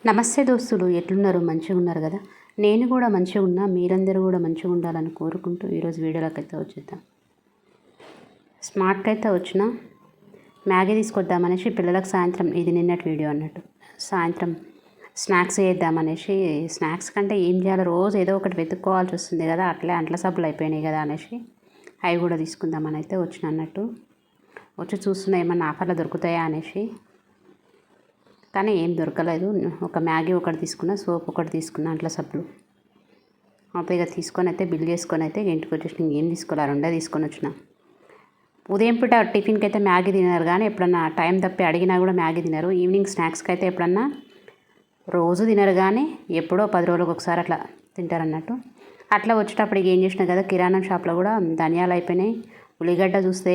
నమస్తే దోస్తులు, ఎట్లున్నారు? మంచిగా ఉన్నారు కదా? నేను కూడా మంచిగా ఉన్నా. మీరందరూ కూడా మంచిగా ఉండాలని కోరుకుంటూ ఈరోజు వీడియోలోకి అయితే వచ్చేద్దాం. స్మార్ట్కి అయితే వచ్చిన మ్యాగీ తీసుకొద్దామనేసి పిల్లలకు సాయంత్రం, ఇది నిన్నటి వీడియో అన్నట్టు, సాయంత్రం స్నాక్స్ చేద్దామనేసి, స్నాక్స్ కంటే ఏం చేయాలో రోజు ఏదో ఒకటి వెతుక్కోవాల్సి వస్తుంది కదా, అట్లే అంట్ల సబ్బులు అయిపోయినాయి కదా అనేసి అవి కూడా తీసుకుందామని అయితే వచ్చిన అన్నట్టు. వచ్చి చూస్తున్నా ఏమన్నా ఆఫర్లో దొరుకుతాయా అనేసి, కానీ ఏం దొరకలేదు. ఒక మ్యాగీ ఒకటి తీసుకున్నా, సోప్ ఒకటి తీసుకున్నా, అంట్ల సబ్బులు అయితే ఇక తీసుకొని అయితే బిల్ చేసుకొని అయితే ఇంటికి వచ్చేసిన. ఇంకేం తీసుకోవాలి, రెండే తీసుకొని వచ్చిన. ఉదయం పూట టిఫిన్కి అయితే మ్యాగీ తినరు, కానీ ఎప్పుడన్నా టైం తప్పి అడిగినా కూడా మ్యాగీ తినరు. ఈవినింగ్ స్నాక్స్కి అయితే ఎప్పుడన్నా, రోజు తినరు కానీ ఎప్పుడో 10 రోజులకు ఒకసారి అట్లా తింటారన్నట్టు. అట్లా వచ్చేటప్పుడు ఏం చేసినా కదా, కిరాణా షాప్లో కూడా ధనియాలు అయిపోయినాయి. ఉల్లిగడ్డ చూస్తే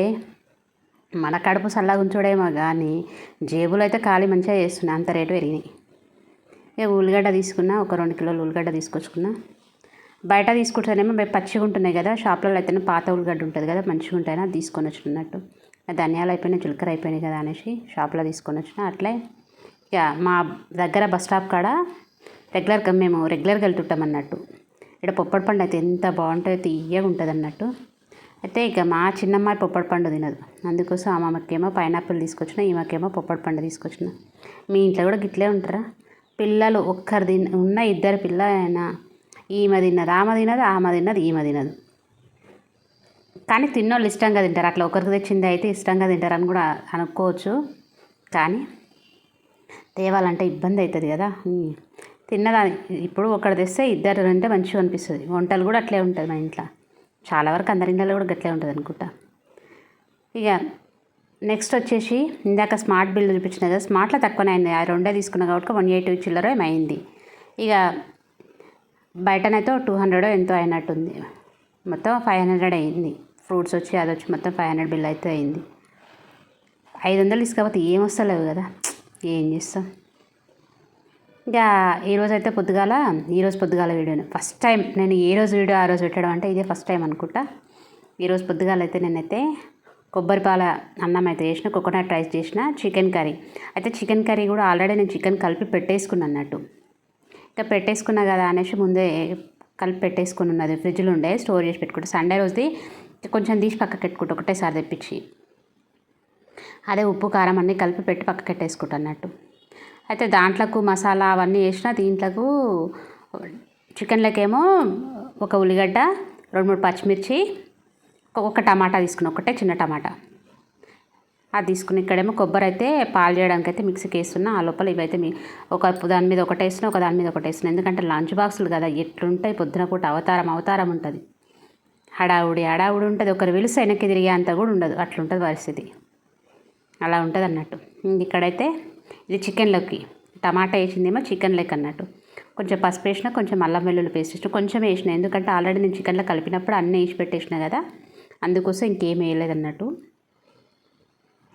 మన కడుపు చల్లగా ఉంచడేమో కానీ జేబులు అయితే ఖాళీ మంచిగా చేస్తున్నాయి, అంత రేటు పెరిగినాయి. ఇక ఉల్లిగడ్డ తీసుకున్నా, ఒక 2 కిలోలు ఉల్లిగడ్డ తీసుకొచ్చుకున్నా. బయట తీసుకుంటేనేమో పచ్చిగా ఉంటున్నాయి కదా, షాప్లలో అయితేనే పాత ఉల్లిగడ్డ ఉంటుంది కదా, మంచిగా ఉంటాయని అది తీసుకొని వచ్చినట్టు. ధనియాలు అయిపోయినాయి, జీలకర్ర అయిపోయినాయి కదా అనేసి షాప్లో తీసుకొని వచ్చిన. అట్లే ఇక మా దగ్గర బస్ స్టాప్ కాడ మేము రెగ్యులర్గా వెళ్తుంటాం అన్నట్టు. ఇక్కడ పొప్పడి పండు అయితే ఎంత బాగుంటుందో, తీయగా ఉంటుంది అన్నట్టు. అయితే ఇక మా చిన్నమ్మాయి పొప్పడి పండు తినదు, అందుకోసం అమ్మమ్మకేమో పైనాపిల్ తీసుకొచ్చిన, ఈమెకేమో పొప్పడి పండు తీసుకొచ్చిన. మీ ఇంట్లో కూడా గిట్లే ఉంటారా? పిల్లలు ఒక్కరు ఉన్న 2 పిల్లలైనా, ఈమె తిన్నది ఆమె తినదు, ఆమె తిన్నది ఈమె తినదు. కానీ తిన్నోళ్ళు ఇష్టంగా తింటారు, అట్లా ఒకరికి తెచ్చింది అయితే ఇష్టంగా తింటారని కూడా అనుకోవచ్చు. కానీ తేవాలంటే ఇబ్బంది అవుతుంది కదా. తిన్నదాని ఇప్పుడు ఒకటి తెస్తే 2 అంటే మంచిగా అనిపిస్తుంది. వంటలు కూడా అట్లే ఉంటుంది మా ఇంట్లో, చాలా వరకు అందరి ఇంట్లో కూడా గట్లే ఉంటుంది అనుకుంటా. ఇక నెక్స్ట్ వచ్చేసి ఇందాక స్మార్ట్ బిల్ చూపించిన కదా, స్మార్ట్లో తక్కువనే అయింది. ఆ 2 తీసుకున్నా కాబట్టి 180 చిల్లర అయింది. ఇక బయటనైతే 200 ఎంతో అయినట్టుంది, మొత్తం 500 అయింది. ఫ్రూట్స్ వచ్చి అది వచ్చి మొత్తం 500 బిల్ అయితే అయింది. 500 తీసుకపోతే ఏం వస్తలేవు కదా, ఏం చేస్తాం. ఇంకా ఈరోజు అయితే ఈరోజు పొద్దుగాల వీడియోని ఫస్ట్ టైం నేను ఏ రోజు వీడియో ఆ రోజు పెట్టడం అంటే ఇదే ఫస్ట్ టైం అనుకుంటా. ఈరోజు పొద్దుగాల అయితే నేనైతే కొబ్బరిపాల అన్నం అయితే చేసిన, కోకోనట్ రైస్ చేసిన, చికెన్ కర్రీ. అయితే చికెన్ కర్రీ కూడా ఆల్రెడీ నేను చికెన్ కలిపి పెట్టేసుకున్నాను అన్నట్టు. ఇంకా పెట్టేసుకున్నా కదా అనేసి ముందే కలిపి పెట్టేసుకుని ఉన్నది, ఫ్రిడ్జ్లో ఉండే స్టోర్ చేసి పెట్టుకుంటా. సండే రోజుది కొంచెం తీసి పక్కకు పెట్టుకుంటా, ఒకటేసారి తెప్పించి. అదే ఉప్పు కారం అన్నీ కలిపి పెట్టి పక్కకు పెట్టేసుకుంటా అన్నట్టు. అయితే దాంట్లోకి మసాలా అవన్నీ వేసిన, దీంట్లోకి చికెన్లకేమో ఒక ఉల్లిగడ్డ, 2-3 పచ్చిమిర్చి, ఒక టమాటా తీసుకున్నా, ఒకటే చిన్న టమాటా అది తీసుకుని. ఇక్కడేమో కొబ్బరి అయితే పాలు చేయడానికి అయితే మిక్సీకి వేస్తున్నా. ఆ లోపల ఇవైతే ఒక దాని మీద ఒకటి వేసిన, ఒక దాని మీద ఒకటి వేసిన. ఎందుకంటే లంచ్ బాక్సులు కదా, ఎట్లుంటాయి పొద్దున పూట అవతారం ఉంటుంది, హడావుడి ఉంటుంది. ఒకరు పిలిస్తే వెనక్కి తిరిగే అంత కూడా ఉండదు, అట్లుంటుంది పరిస్థితి, అలా ఉంటుంది అన్నట్టు. ఇక్కడైతే ఇది చికెన్లోకి టమాటా వేసిందేమో చికెన్ లెక్క అన్నట్టు. కొంచెం పసుపు వేసిన, కొంచెం అల్లం వెల్లుల్లి పేస్ట్ వేసిన, కొంచెం వేసిన, ఎందుకంటే ఆల్రెడీ నేను చికెన్లో కలిపినప్పుడు అన్నీ వేసి పెట్టేసిన కదా, అందుకోసం ఇంకేం వేయలేదు అన్నట్టు.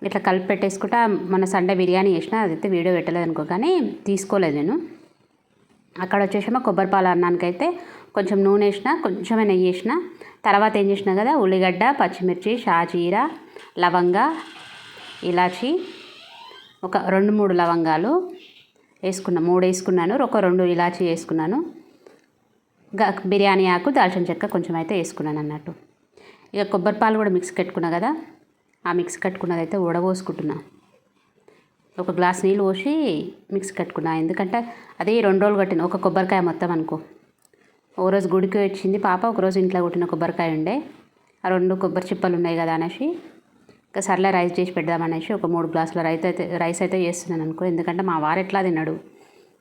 ఇట్లా కలిపి పెట్టేసుకుంటా. మన సండే బిర్యానీ వేసిన, అదైతే వీడియో పెట్టలేదు అనుకో, కానీ తీసుకోలేదు నేను. అక్కడ వచ్చేసామో కొబ్బరిపాల అన్నానికి అయితే కొంచెం నూనె వేసిన, కొంచెమే నెయ్యి వేసిన. తర్వాత ఏం చేసిన కదా, ఉల్లిగడ్డ, పచ్చిమిర్చి, షాజీరా, లవంగా, ఇలాచి, ఒక 2-3 లవంగాలు వేసుకున్నా, 3 వేసుకున్నాను, ఒక 2 ఇలాచి వేసుకున్నాను. బిర్యానీ ఆకు, దాల్చిన చెక్క కొంచెం అయితే వేసుకున్నాను అన్నట్టు. ఇక కొబ్బరిపాలు కూడా మిక్స్ కట్టుకున్నా కదా, ఆ మిక్స్ కట్టుకున్నది అయితే ఉడబోసుకుంటున్నా. ఒక గ్లాస్ నీళ్ళు పోసి మిక్స్ కట్టుకున్నా, ఎందుకంటే అది 2 రోజులు కట్టిన ఒక కొబ్బరికాయ మొత్తం అనుకో. ఒక రోజు గుడికి వచ్చింది పాప, ఒకరోజు ఇంట్లో కొట్టిన కొబ్బరికాయ ఉండే, ఆ 2 కొబ్బరి చిప్పలు ఉన్నాయి కదా అనేసి ఇంకా సర్లే రైస్ చేసి పెడదామనేసి ఒక 3 గ్లాసుల రైస్ అయితే చేస్తున్నాను అనుకో. ఎందుకంటే మా వారు ఎట్లా తిన్నాడు,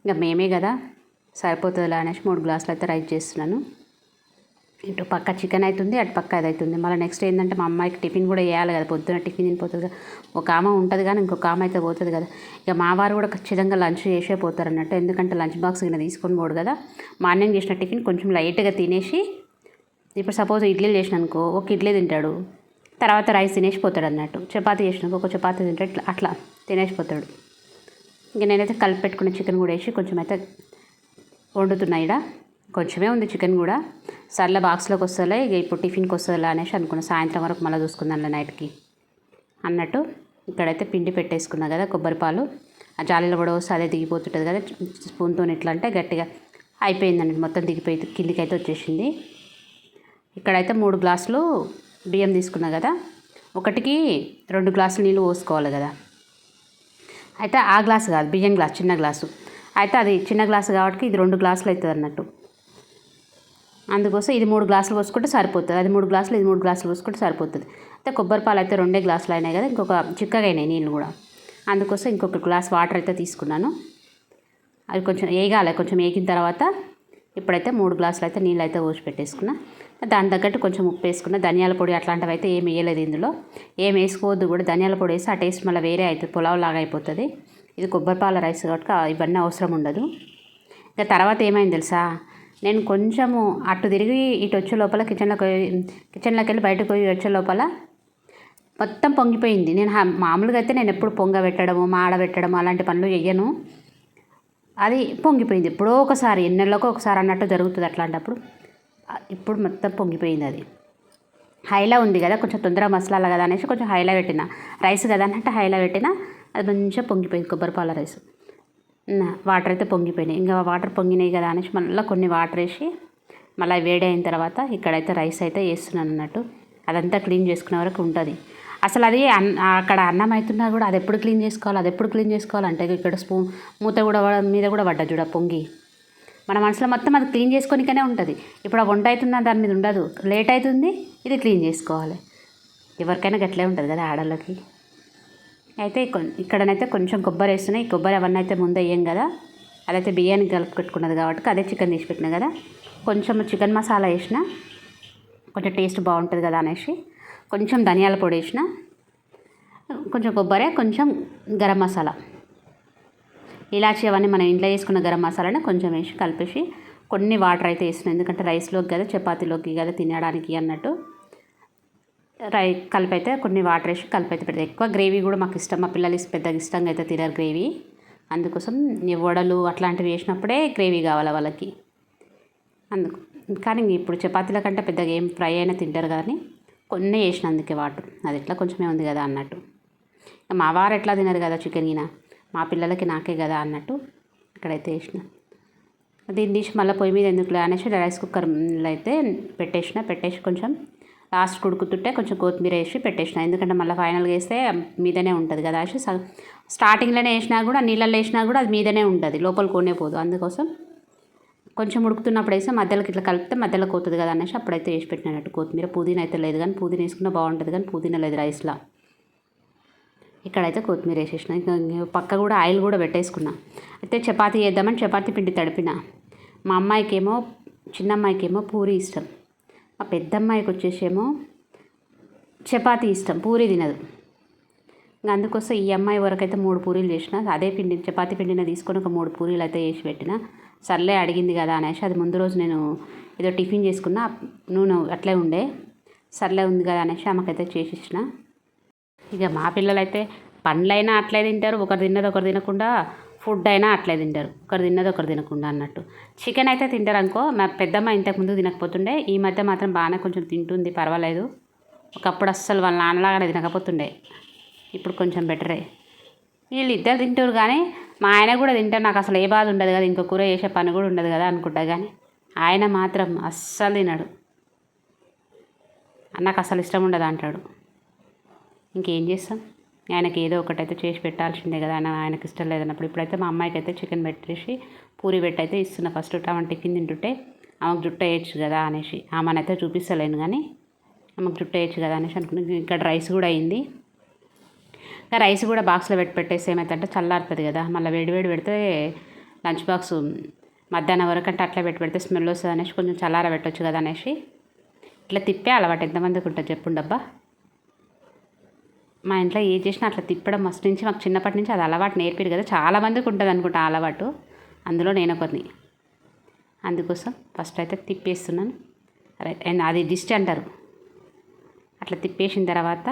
ఇంకా మేమే కదా, సరిపోతుందిలే అనేసి 3 గ్లాసులు అయితే రైస్ చేస్తున్నాను. ఇటు పక్క చికెన్ అవుతుంది, అటు పక్క అది అవుతుంది. మళ్ళీ నెక్స్ట్ ఏంటంటే మా అమ్మాయికి టిఫిన్ కూడా వేయాలి కదా, పొద్దున టిఫిన్ తినిపోతుంది కదా. ఒక ఆమె ఉంటుంది కానీ ఇంకొక ఆమె అయితే పోతుంది కదా. ఇక మా వారు కూడా ఖచ్చితంగా లంచ్ చేసే పోతారు అన్నట్టు, ఎందుకంటే లంచ్ బాక్స్ కింద తీసుకొని పోడు కదా. మార్నింగ్ చేసిన టిఫిన్ కొంచెం లైట్గా తినేసి, ఇప్పుడు సపోజ్ ఇడ్లీలు చేసిన అనుకో, ఒక ఇడ్లీ తింటాడు, తర్వాత రైస్ తినేసిపోతాడు అన్నట్టు. చపాతీ చేసినాక ఒక చపాతీ తింటాడు, అట్లా తినేసిపోతాడు. ఇంక నేనైతే కలిపి పెట్టుకున్న చికెన్ కూడా వేసి కొంచెం అయితే వండుతున్నా. ఇక్కడ కొంచెమే ఉంది చికెన్ కూడా, సర్లే బాక్స్లోకి వస్తలే, ఇక ఇప్పుడు టిఫిన్కి వస్తుందిలే అనేసి అనుకున్నా. సాయంత్రం వరకు మళ్ళీ చూసుకుందాంలే నైట్కి అన్నట్టు. ఇక్కడైతే పిండి పెట్టేసుకున్నా కదా కొబ్బరిపాలు, ఆ జాలీలో కూడా వస్తే అదే దిగిపోతుంటుంది కదా, స్పూన్తో ఇట్లా అంటే గట్టిగా అయిపోయిందండి, మొత్తం దిగిపోయి కిందికి అయితే వచ్చేసింది. ఇక్కడైతే 3 గ్లాసులు బియ్యం తీసుకున్నా కదా, ఒకటికి 2 గ్లాసులు నీళ్ళు పోసుకోవాలి కదా. అయితే ఆ గ్లాసు కాదు, బియ్యం గ్లాస్, చిన్న గ్లాసు. అయితే అది చిన్న గ్లాసు కాబట్టి ఇది 2 గ్లాసులు అవుతుంది అన్నట్టు. అందుకోసం ఇది 3 గ్లాసులు పోసుకుంటే సరిపోతుంది, అది 3 గ్లాసులు, ఇది 3 గ్లాసులు పోసుకుంటే సరిపోతుంది. అయితే కొబ్బరి పాలు అయితే 2 గ్లాసులు అయినాయి కదా, ఇంకొక చిక్కగా అయినాయి నీళ్ళు కూడా. అందుకోసం ఇంకొక గ్లాస్ వాటర్ అయితే తీసుకున్నాను. అవి కొంచెం వేగాలి, కొంచెం వేగిన తర్వాత ఇప్పుడైతే 3 గ్లాసులు అయితే నీళ్ళు అయితే పోసి పెట్టేసుకున్నా. దాని తగ్గట్టు కొంచెం ఉప్పు వేసుకున్నా. ధనియాల పొడి అట్లాంటివి అయితే ఏం వేయలేదు ఇందులో, ఏం వేసుకోవద్దు కూడా. ధనియాల పొడి వేసి ఆ టేస్ట్ మళ్ళీ వేరే అవుతుంది, పులావ్ లాగా అయిపోతుంది. ఇది కొబ్బరిపాల రైస్ కాబట్టి ఇవన్నీ అవసరం ఉండదు. ఇంకా తర్వాత ఏమైంది తెలుసా, నేను కొంచెము అటు తిరిగి ఇటు వచ్చే లోపల కిచెన్లోకి వెళ్ళి బయటకు పోయి వచ్చే లోపల మొత్తం పొంగిపోయింది. నేను మామూలుగా అయితే నేను ఎప్పుడు పొంగబెట్టడము, మాడబెట్టడము అలాంటి పనులు చెయ్యను. అది పొంగిపోయింది ఎప్పుడో ఒకసారి, ఎన్నెళ్ళకో ఒకసారి అన్నట్టు జరుగుతుంది అట్లాంటప్పుడు. ఇప్పుడు మొత్తం పొంగిపోయింది. అది హైలో ఉంది కదా, కొంచెం తొందరగా మసాలా కదా అనేసి కొంచెం హైలో పెట్టిన, రైస్ కదా అన్నట్టు హైలో పెట్టిన, అది మంచిగా పొంగిపోయింది కొబ్బరిపాల రైస్. వాటర్ అయితే పొంగిపోయినాయి. ఇంకా వాటర్ పొంగినాయి కదా అనేసి మళ్ళీ కొన్ని వాటర్ వేసి మళ్ళీ వేడి అయిన తర్వాత ఇక్కడైతే రైస్ అయితే వేస్తున్నాను అన్నట్టు. అదంతా క్లీన్ చేసుకునే వరకు ఉంటుంది. అసలు అది అక్కడ అన్నం అవుతున్నా కూడా అది ఎప్పుడు క్లీన్ చేసుకోవాలి అంటే ఇక్కడ స్పూన్ మూత కూడా మీద కూడా పడ్డా చూడ పొంగి. మన మనసులో మొత్తం అది క్లీన్ చేసుకోనికనే ఉంటుంది. ఇప్పుడు ఆ వంట అవుతుందా దాని మీద ఉండదు, లేట్ అవుతుంది, ఇది క్లీన్ చేసుకోవాలి. ఎవరికైనా గట్లే ఉంటుంది కదా ఆడళ్ళకి. అయితే ఇక్కడనైతే కొంచెం కొబ్బరి వేస్తున్నాయి. ఈ కొబ్బరి అవన్నీ అయితే ముందు వేయం కదా, అదైతే బియ్యానికి కలిపి పెట్టుకున్నది కాబట్టి అదే చికెన్ తీసి పెట్టినా కదా, కొంచెం చికెన్ మసాలా వేసిన, కొంచెం టేస్ట్ బాగుంటుంది కదా అనేసి కొంచెం ధనియాల పొడి వేసిన, కొంచెం కొబ్బరి, కొంచెం గరం మసాలా, ఇలాచి అవన్నీ మనం ఇంట్లో వేసుకున్న గరం మసాలాని కొంచెం వేసి కలిపేసి కొన్ని వాటర్ అయితే వేస్తున్నాను. ఎందుకంటే రైస్లోకి కదా, చపాతీలోకి కదా తినడానికి అన్నట్టు కలిపి అయితే కొన్ని వాటర్ వేసి కలిపి అయితే పెడతాయి. ఎక్కువ గ్రేవీ కూడా మాకు ఇష్టం, మా పిల్లలు పెద్దగా ఇష్టంగా అయితే తినరు గ్రేవీ. అందుకోసం వడలు అట్లాంటివి వేసినప్పుడే గ్రేవీ కావాలి వాళ్ళకి. అందుకు కానీ ఇప్పుడు చపాతీల కంటే పెద్దగా ఏం ఫ్రై అయినా తింటారు కానీ కొన్ని వేసిన అందుకే వాటర్, అది ఎట్లా కొంచెమే ఉంది కదా అన్నట్టు. మా వారు ఎట్లా తినరు కదా చికెన్ గిన, మా పిల్లలకి నాకే కదా అన్నట్టు ఇక్కడైతే వేసిన. దీన్ని తీసి మళ్ళీ పొయ్యి మీద ఎందుకు అనేసి రైస్ కుక్కర్లో అయితే పెట్టేసి కొంచెం లాస్ట్ ఉడుకుతుంటే కొంచెం కొత్తిమీర వేసి పెట్టేసిన. ఎందుకంటే మళ్ళీ ఫైనల్గా వేస్తే మీదనే ఉంటుంది కదా అనేసి స్టార్టింగ్లోనే వేసినా కూడా, నీళ్ళల్లో వేసినా కూడా అది మీదనే ఉంటుంది, లోపల కొనే పోదు. అందుకోసం కొంచెం ఉడుకుతున్నప్పుడు వేస్తే మధ్యలోకి ఇట్లా కలిపితే మధ్యలో పోతుంది కదా అనేసి అప్పుడైతే వేసి పెట్టినట్టు. కొత్తిమీర, పుదీనా అయితే లేదు కానీ పుదీనా వేసుకున్నా బాగుంటుంది కానీ పుదీనా లేదు రైస్లో. ఇక్కడైతే కొత్తిమీర వేసేసిన. ఇంకా పక్క కూడా ఆయిల్ కూడా పెట్టేసుకున్నా. అయితే చపాతీ చేద్దామని చపాతీ పిండి తడిపిన. మా అమ్మాయికేమో, చిన్న అమ్మాయికేమో పూరి ఇష్టం, మా పెద్ద అమ్మాయికి వచ్చేసేమో చపాతీ ఇష్టం, పూరి తినదు. ఇంకా అందుకోసం ఈ అమ్మాయి వరకు అయితే 3 పూరీలు చేసిన. అదే పిండి, చపాతీ పిండిని తీసుకొని ఒక 3 పూరీలు అయితే వేసి పెట్టిన. సర్లే అడిగింది కదా అనేసి, అది ముందు రోజు నేను ఏదో టిఫిన్ చేసుకున్నా, నూనె అట్లే ఉండే, సర్లే ఉంది కదా అనేసి ఆమెకైతే చేసిచ్చిన. ఇక మా పిల్లలైతే పండ్లైనా అట్లే తింటారు, ఒకరు తిన్నది ఒకరు తినకుండా, ఫుడ్ అయినా అట్లే తింటారు, ఒకరు తిన్నది ఒకరు తినకుండా అన్నట్టు. చికెన్ అయితే తింటారు అనుకో. మా పెద్దమ్మ ఇంతకుముందు తినకపోతుండే, ఈ మధ్య మాత్రం బాగానే కొంచెం తింటుంది, పర్వాలేదు. ఒకప్పుడు అస్సలు వాళ్ళ నాన్నలాగానే తినకపోతుండే, ఇప్పుడు కొంచెం బెటరే. వీళ్ళు ఇద్దరు తింటారు కానీ మా ఆయన కూడా తింటారు. నాకు అసలు ఏ బాధ ఉండదు కదా, ఇంకో కూర చేసే పని కూడా ఉండదు కదా అనుకుంటా, కానీ ఆయన మాత్రం అస్సలు తినడు. నాకు అసలు ఇష్టం ఉండదు అంటాడు. ఇంకేం చేస్తాం, ఆయనకి ఏదో ఒకటైతే చేసి పెట్టాల్సిందే కదా, ఆయనకి ఇష్టం లేదన్నప్పుడు. ఇప్పుడైతే మా అమ్మాయికి అయితే చికెన్ పెట్టేసి పూరి పెట్టయితే ఇస్తున్నా. ఫస్ట్ ఆమె టిఫిన్ తింటుంటే ఆమెకు జుట్టు వేయచ్చు కదా అనేసి, ఆమెనైతే చూపిస్తలేను కానీ ఆమెకు జుట్టు వేయచ్చు కదా అనేసి అనుకున్నాను. ఇక్కడ రైస్ కూడా అయింది. ఇంకా రైస్ కూడా బాక్స్లో పెట్టేసి ఏమైతే చల్లారుతుంది కదా, మళ్ళీ వేడి పెడితే లంచ్ బాక్స్ మధ్యాహ్నం వరకు అంటే అట్లా పెడితే స్మెల్ వస్తుంది అనేసి కొంచెం చల్లార పెట్టవచ్చు కదా అనేసి ఇట్లా తిప్పే అలవాటు. ఎంతమందికి ఉంటుంది చెప్పుండబ్బా. మా ఇంట్లో ఏ చేసినా అట్లా తిప్పడం మస్తు నుంచి మాకు చిన్నప్పటి నుంచి అది అలవాటు నేర్పిరు కదా, చాలామందికి ఉంటుంది అనుకుంటా ఆ అలవాటు, అందులో నేను ఒకరిని. అందుకోసం ఫస్ట్ అయితే తిప్పేస్తున్నాను. అండ్ అది డిస్ట్ అంటారు. అట్లా తిప్పేసిన తర్వాత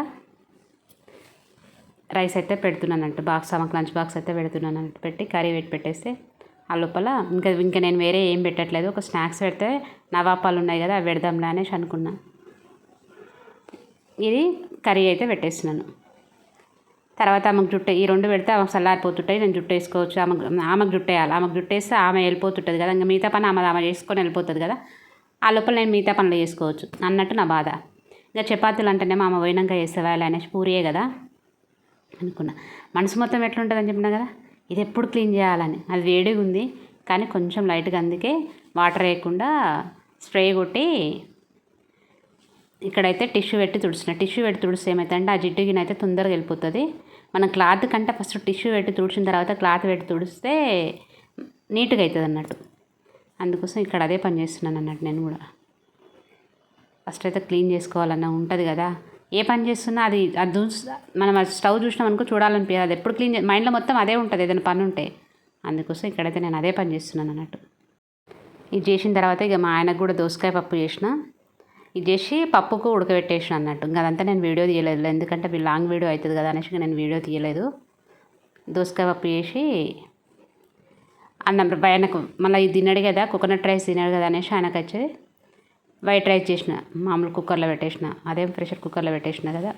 రైస్ అయితే పెడుతున్నాను అన్నట్టు, బాక్స్ ఆమెకు లంచ్ బాక్స్ అయితే పెడుతున్నాను అన్నట్టు. పెట్టి కర్రీ పెట్టేస్తే ఆ లోపల ఇంకా నేను వేరే ఏం పెట్టట్లేదు. ఒక స్నాక్స్ పెడితే నవాపాలు ఉన్నాయి కదా, అవి పెడదాంలే అనేసి అనుకున్నా. ఇది కర్రీ అయితే పెట్టేస్తున్నాను. తర్వాత ఆమెకు జుట్టు ఈ 2 పెడితే ఆమెకు చల్లారిపోతుంటాయి. నేను జుట్టు వేసుకోవచ్చు. ఆమెకు జుట్టు వేయాలి. ఆమెకు జుట్టు వేస్తే ఆమె వెళ్ళిపోతుంటుంది కదా, ఇంకా మిగతా పని ఆమె చేసుకొని వెళ్ళిపోతుంది కదా, ఆ లోపల నేను మిగతా పనులు చేసుకోవచ్చు అన్నట్టు నా బాధ. ఇంకా చపాతీలు అంటేనేమో ఆమె పోయినాక చేస్తావా అనేసి పూరియే కదా అనుకున్నా. మనసు మొత్తం ఎట్లుంటుందని చెప్పినా కదా, ఇది ఎప్పుడు క్లీన్ చేయాలని. అది వేడిగా ఉంది కానీ కొంచెం లైట్గా, అందుకే వాటర్ వేయకుండా స్ప్రే కొట్టి ఇక్కడైతే టిష్యూ పెట్టి తుడుస్తున్నా. టిష్యూ పెట్టి తుడిస్తే ఏమవుతుందంటే ఆ జిడ్డు గిన్నె అయితే తొందరగా వెళ్ళిపోతుంది. మనం క్లాత్ కంటే ఫస్ట్ టిష్యూ పెట్టి తుడిచిన తర్వాత క్లాత్ పెట్టి తుడిస్తే నీట్గా అవుతుంది అన్నట్టు. అందుకోసం ఇక్కడ అదే పని చేస్తున్నాను అన్నట్టు. నేను కూడా ఫస్ట్ అయితే క్లీన్ చేసుకోవాలన్న ఉంటుంది కదా, ఏ పని చేస్తున్నా అది మనం స్టవ్ చూసినాం అనుకో చూడాలనిపించదు. అది ఎప్పుడు క్లీన్ మైండ్లో మొత్తం అదే ఉంటుంది ఏదైనా పని ఉంటే. అందుకోసం ఇక్కడైతే నేను అదే పని చేస్తున్నాను అన్నట్టు. ఇది చేసిన తర్వాత ఇక మా ఆయనకు కూడా దోసకాయ పప్పు చేసిన. ఇది చేసి పప్పుకు ఉడకబెట్టేసిన అన్నట్టు. ఇంకా అదంతా నేను వీడియో తీయలేదు, ఎందుకంటే లాంగ్ వీడియో అవుతుంది కదా అనేసి నేను వీడియో తీయలేదు. దోసకాయ పప్పు చేసి అన్నం ఆయనకు మళ్ళీ ఇది తినడు కదా, కోకోనట్ రైస్ తినడు కదా అనేసి ఆయనకు వచ్చి వైట్ రైస్ చేసిన. మామూలు కుక్కర్లో పెట్టేసిన, అదేం ప్రెషర్ కుక్కర్లో పెట్టేసిన కదా,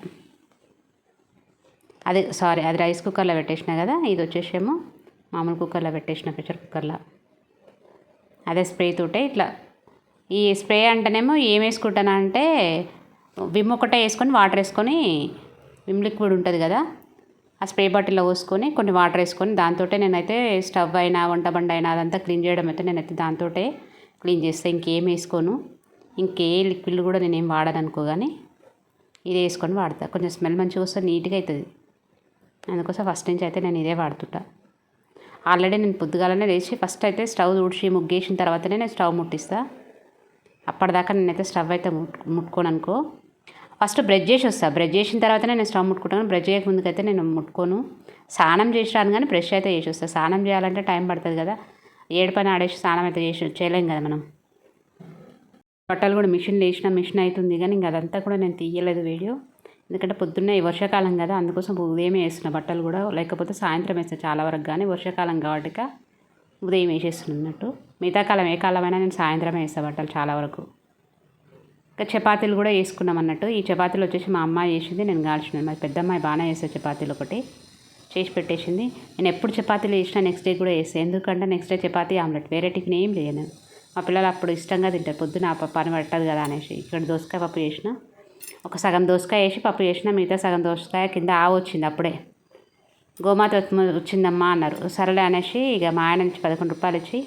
అది రైస్ కుక్కర్లో పెట్టేసిన కదా. ఇది వచ్చేసేమో మామూలు కుక్కర్లో పెట్టేసిన, ప్రెషర్ కుక్కర్లో. అదే స్ప్రే తోటే ఇట్లా. ఈ స్ప్రే అంటేనేమో ఏం వేసుకుంటానా అంటే విమ్ ఒకటే వేసుకొని వాటర్ వేసుకొని, విమ్ లిక్విడ్ ఉంటుంది కదా, ఆ స్ప్రే బాటిల్లో పోసుకొని కొన్ని వాటర్ వేసుకొని దాంతో నేనైతే స్టవ్ అయినా వంట బండి అయినా అదంతా క్లీన్ చేయడం అయితే నేనైతే దాంతో క్లీన్ చేస్తే ఇంకేం వేసుకోను. ఇంకే లిక్విడ్ కూడా నేనేం వాడను అనుకో, కానీ ఇది వేసుకొని వాడతా. కొంచెం స్మెల్ మంచిగా వస్తే నీట్గా అవుతుంది. అందుకోసం ఫస్ట్ నుంచి అయితే నేను ఇదే వాడుతుంటా. ఆల్రెడీ నేను పొద్దుగాలనే లేచి ఫస్ట్ అయితే స్టవ్ తుడిచి ముగ్గేసిన తర్వాతనే నేను స్టవ్ ముట్టిస్తా. అప్పటిదాకా నేనైతే స్టవ్ అయితే ముట్టుకోను అనుకో. ఫస్ట్ బ్రష్ చేసి వస్తా, బ్రష్ చేసిన తర్వాతనే నేను స్టవ్ ముట్టుకుంటాను. బ్రష్ చేయక ముందుకైతే నేను ముట్టుకోను. స్నానం చేసి రాను కానీ బ్రష్ అయితే చేసి వస్తాను. స్నానం చేయాలంటే టైం పడుతుంది కదా, ఏడు పని ఆడేసి స్నానం అయితే చేయలేం కదా మనం. బట్టలు కూడా మిషన్లో వేసిన మిషన్ అవుతుంది కానీ ఇంకా అదంతా కూడా నేను తీయలేదు వీడియో, ఎందుకంటే పొద్దున్నే వర్షాకాలం కదా, అందుకోసం ఉదయమే వేస్తున్న బట్టలు కూడా, లేకపోతే సాయంత్రం వేస్తాను చాలా వరకు. కానీ వర్షాకాలం కాబట్టి ఉదయం వేసేస్తున్నట్టు. మిగతా కాలం ఏ కాలమైనా నేను సాయంత్రమే వేస్తాను బట్టలు చాలా వరకు. ఇంకా చపాతీలు కూడా వేసుకున్నాం అన్నట్టు. ఈ చపాతీలు వచ్చేసి మా అమ్మాయి చేసింది, నేను కాల్చినాను. మరి పెద్ద అమ్మాయి బాగానే వేస్తాను చపాతీలు, ఒకటి చేసి పెట్టేసింది. నేను ఎప్పుడు చపాతీలు వేసినా నెక్స్ట్ డే కూడా వేస్తాను, ఎందుకంటే నెక్స్ట్ డే చపాతీ ఆమ్లెట్, వేరే టిఫిన్ ఏం చేయను. మా పిల్లలు అప్పుడు ఇష్టంగా తింటారు, పొద్దున పని పట్టదు కదా అనేసి. ఇక్కడ దోసకాయ పప్పు చేసిన, ఒక సగం దోసకాయ వేసి పప్పు చేసిన, మిగతా సగం దోసకాయ కింద ఆవు వచ్చింది అప్పుడే. గోమాత వచ్చిందమ్మా అన్నారు. సరేలే అనేసి ఇక మా ఆయన నుంచి 11 రూపాయలు ఇచ్చి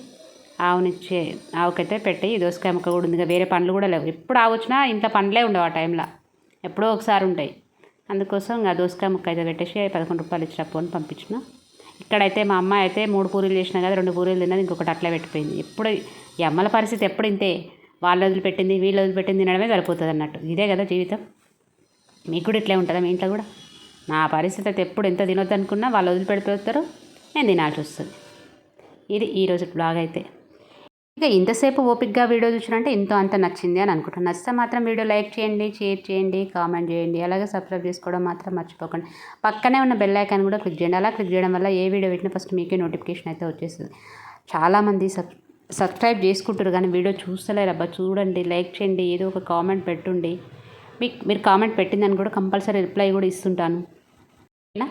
ఆవుకైతే పెట్టి దోసకాయ ముక్క కూడా ఉంది. ఇక వేరే పండ్లు కూడా లేవు. ఎప్పుడు ఆవు వచ్చినా ఇంట్లో పండ్లే ఉండవు ఆ టైంలో, ఎప్పుడో ఒకసారి ఉంటాయి. అందుకోసం ఇంకా దోసకాయ ముక్క అయితే పెట్టేసి 11 రూపాయలు ఇచ్చినప్పుడు అని పంపించిన. ఇక్కడైతే మా అమ్మాయి అయితే 3 పూరీలు చేసినా కదా, 2 పూరీలు తిన్నది, ఇంకొకటి అట్లే పెట్టిపోయింది. ఎప్పుడు ఈ అమ్మల పరిస్థితి ఎప్పుడు ఇంతే, వాళ్ళు వదిలిపెట్టింది వీళ్ళు వదిలిపెట్టింది తినడమే సరిపోతుంది అన్నట్టు. ఇదే కదా జీవితం. మీకు కూడా ఇట్లే ఉంటుందా మీ ఇంట్లో కూడా? నా పరిస్థితి అయితే ఎప్పుడు ఎంత తినొద్దు అనుకున్నా వాళ్ళు వదిలిపెడిపోతారు, నేను తినాల్సి వస్తుంది. ఇది ఈరోజు బ్లాగ్ అయితే. ఇక ఇంతసేపు ఓపిక్గా వీడియో చూసినంటే ఇంతో అంత నచ్చింది అని అనుకుంటున్నాను. నచ్చితే మాత్రం వీడియో లైక్ చేయండి, షేర్ చేయండి, కామెంట్ చేయండి, అలాగే సబ్స్క్రైబ్ చేసుకోవడం మాత్రం మర్చిపోకండి. పక్కనే ఉన్న బెల్ ఐకాన్ కూడా క్లిక్ చేయండి. అలా క్లిక్ చేయడం వల్ల ఏ వీడియో పెట్టినా ఫస్ట్ మీకే నోటిఫికేషన్ అయితే వచ్చేస్తుంది. చాలామంది సబ్స్క్రైబ్ చేసుకుంటారు కానీ వీడియో చూస్తలేరు అబ్బా. చూడండి, లైక్ చేయండి, ఏదో ఒక కామెంట్ పెట్టుండి. మీరు కామెంట్ పెట్టిందని కూడా కంపల్సరీ రిప్లై కూడా ఇస్తుంటాను. ఓకేనా?